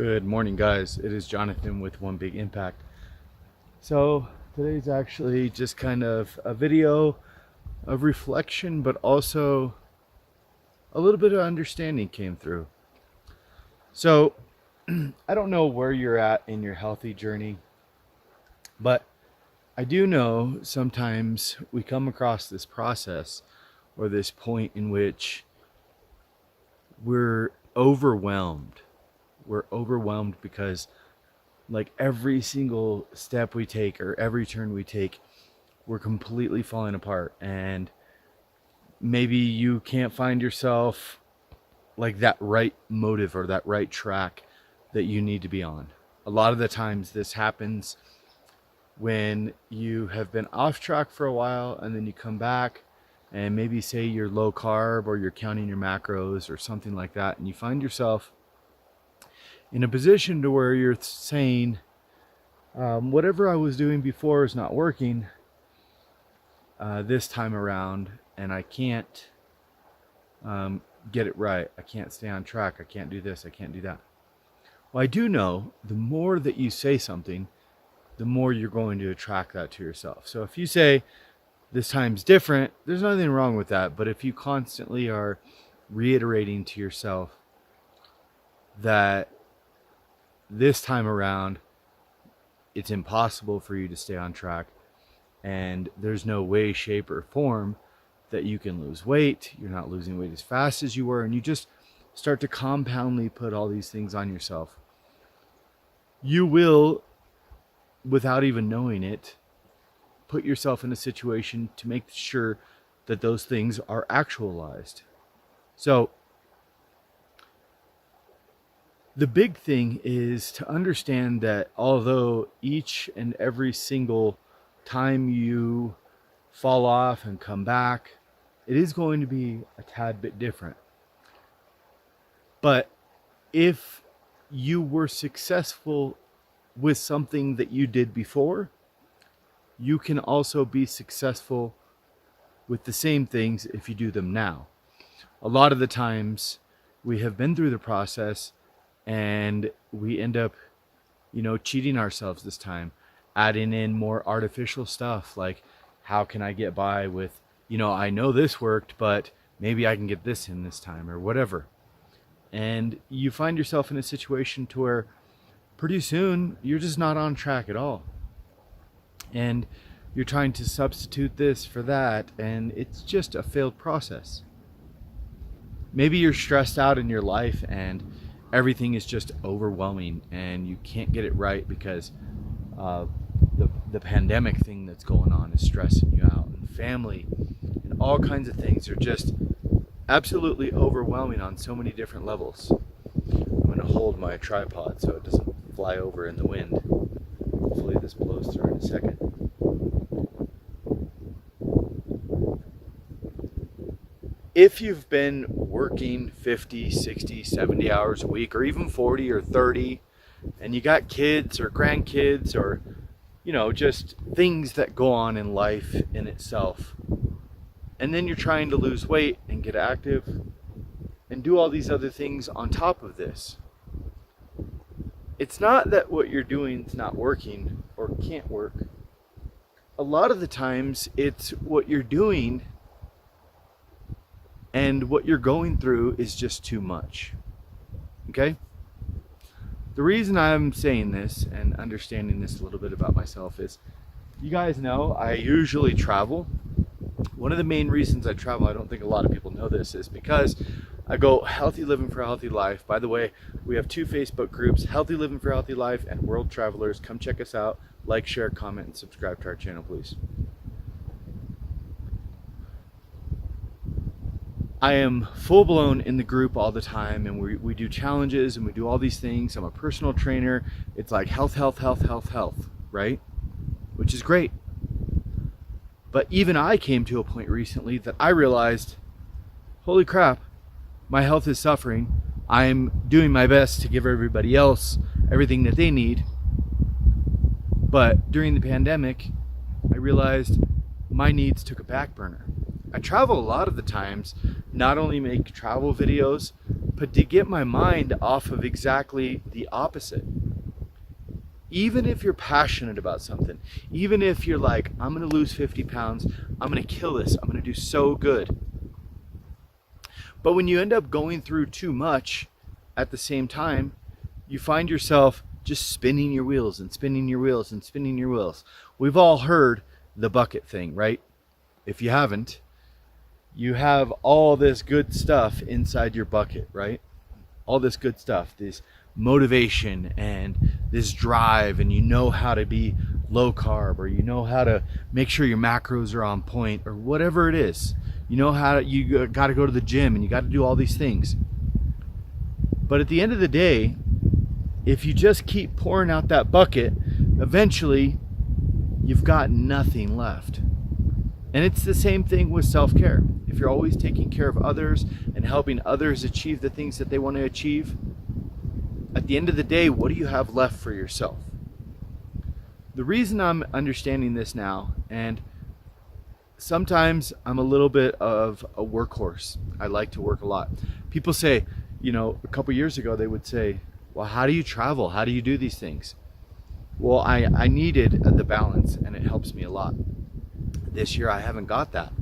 Good morning, guys. It is Jonathan with One Big Impact. So today's actually just kind of a video of reflection, but also a little bit of understanding came through. So I don't know where you're at in your healthy journey, but I do know sometimes we come across this process or this point in which we're overwhelmed. We're overwhelmed because like every single step we take or every turn we take, we're completely falling apart. And maybe you can't find yourself like that right motive or that right track that you need to be on. A lot of the times this happens when you have been off track for a while and then you come back and maybe say you're low carb or you're counting your macros or something like that, and you find yourself in a position to where you're saying, whatever I was doing before is not working this time around, and I can't get it right. I can't stay on track. I can't do this. I can't do that. Well, I do know the more that you say something, the more you're going to attract that to yourself. So if you say this time's different, there's nothing wrong with that. But if you constantly are reiterating to yourself that this time around it's impossible for you to stay on track and there's no way, shape, or form that you can lose weight, you're not losing weight as fast as you were, and you just start to compoundly put all these things on yourself, you will, without even knowing it, put yourself in a situation to make sure that those things are actualized. So the big thing is to understand that although each and every single time you fall off and come back, it is going to be a tad bit different. But if you were successful with something that you did before, you can also be successful with the same things if you do them now. A lot of the times we have been through the process and we end up, cheating ourselves this time, adding in more artificial stuff like, how can I get by with, I know this worked, but maybe I can get this in this time or whatever. And you find yourself in a situation to where pretty soon you're just not on track at all. And you're trying to substitute this for that, and it's just a failed process. Maybe you're stressed out in your life and everything is just overwhelming and you can't get it right because the pandemic thing that's going on is stressing you out, and family and all kinds of things are just absolutely overwhelming on so many different levels. I'm going to hold my tripod so it doesn't fly over in the wind. Hopefully this blows through in a second. If you've been working 50, 60, 70 hours a week, or even 40 or 30, and you got kids or grandkids or, just things that go on in life in itself, and then you're trying to lose weight and get active and do all these other things on top of this, it's not that what you're doing is not working or can't work. A lot of the times it's what you're doing and what you're going through is just too much. Okay? The reason I'm saying this and understanding this a little bit about myself is, you guys know I usually travel. One of the main reasons I travel, I don't think a lot of people know this, is because I go Healthy Living for a Healthy Life. By the way, we have 2 Facebook groups, Healthy Living for a Healthy Life and World Travelers. Come check us out. Like, share, comment, and subscribe to our channel, please. I am full blown in the group all the time, and we do challenges and we do all these things. I'm a personal trainer. It's like health, right? Which is great. But even I came to a point recently that I realized, holy crap, my health is suffering. I'm doing my best to give everybody else everything that they need. But during the pandemic, I realized my needs took a back burner. I travel a lot of the times, not only make travel videos, but to get my mind off of exactly the opposite. Even if you're passionate about something, even if you're like, I'm gonna lose 50 pounds, I'm gonna kill this, I'm gonna do so good. But when you end up going through too much at the same time, you find yourself just spinning your wheels and spinning your wheels and spinning your wheels. We've all heard the bucket thing, right? If you haven't, you have all this good stuff inside your bucket, right? All this good stuff, this motivation and this drive, and you know how to be low carb, or you know how to make sure your macros are on point, or whatever it is. You know how you got to go to the gym and you got to do all these things. But at the end of the day, if you just keep pouring out that bucket, eventually you've got nothing left. And it's the same thing with self-care. If you're always taking care of others and helping others achieve the things that they want to achieve, at the end of the day, what do you have left for yourself? The reason I'm understanding this now, and sometimes I'm a little bit of a workhorse. I like to work a lot. People say, a couple years ago, they would say, well, how do you travel? How do you do these things? Well, I needed the balance, and it helps me a lot. This year, I haven't got that.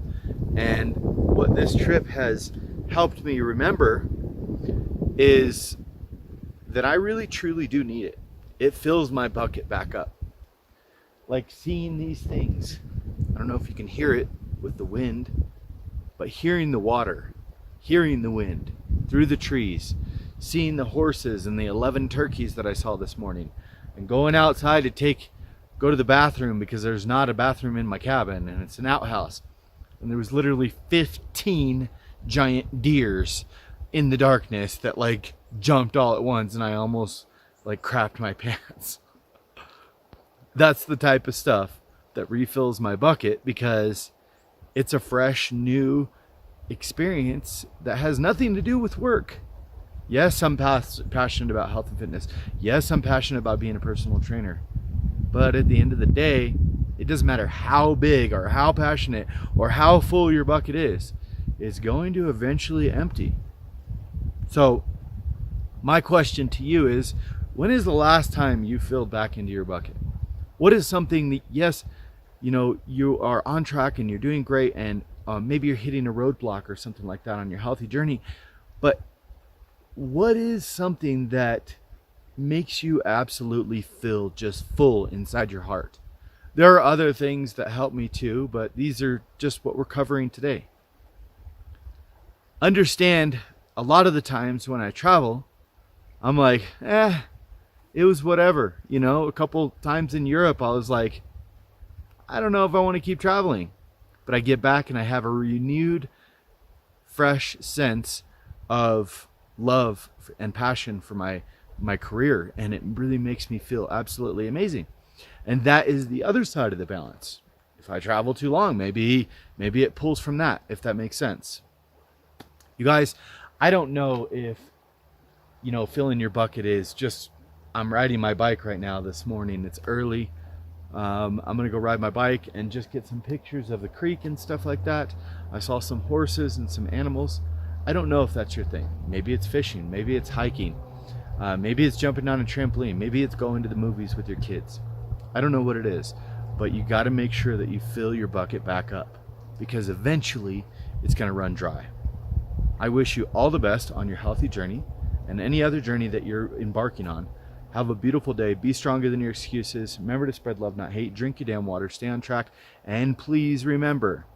And what this trip has helped me remember is that I really truly do need it. It fills my bucket back up. Like seeing these things. I don't know if you can hear it with the wind, but hearing the water, hearing the wind through the trees, seeing the horses and the 11 turkeys that I saw this morning, and going outside to go to the bathroom because there's not a bathroom in my cabin and it's an outhouse. And there was literally 15 giant deers in the darkness that jumped all at once, and I almost crapped my pants. That's the type of stuff that refills my bucket, because it's a fresh, new experience that has nothing to do with work. Yes, I'm passionate about health and fitness. Yes, I'm passionate about being a personal trainer. But at the end of the day, it doesn't matter how big or how passionate or how full your bucket is, it's going to eventually empty. So my question to you is, when is the last time you filled back into your bucket? What is something that, yes, you are on track and you're doing great, and maybe you're hitting a roadblock or something like that on your healthy journey, but what is something that makes you absolutely feel just full inside your heart? There are other things that help me too, but these are just what we're covering today. Understand, a lot of the times when I travel, I'm like, it was whatever. A couple times in Europe, I was like, I don't know if I want to keep traveling. But I get back and I have a renewed, fresh sense of love and passion for my career. And it really makes me feel absolutely amazing. And that is the other side of the balance. If I travel too long, maybe it pulls from that, if that makes sense. You guys, I don't know if, filling your bucket is just, I'm riding my bike right now this morning. It's early. I'm going to go ride my bike and just get some pictures of the creek and stuff like that. I saw some horses and some animals. I don't know if that's your thing. Maybe it's fishing. Maybe it's hiking. Maybe it's jumping on a trampoline. Maybe it's going to the movies with your kids. I don't know what it is, but you got to make sure that you fill your bucket back up, because eventually it's going to run dry. I wish you all the best on your healthy journey and any other journey that you're embarking on. Have a beautiful day. Be stronger than your excuses. Remember to spread love, not hate. Drink your damn water. Stay on track. And please remember,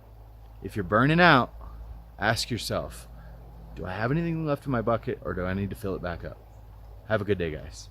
if you're burning out, ask yourself, do I have anything left in my bucket, or do I need to fill it back up? Have a good day, guys.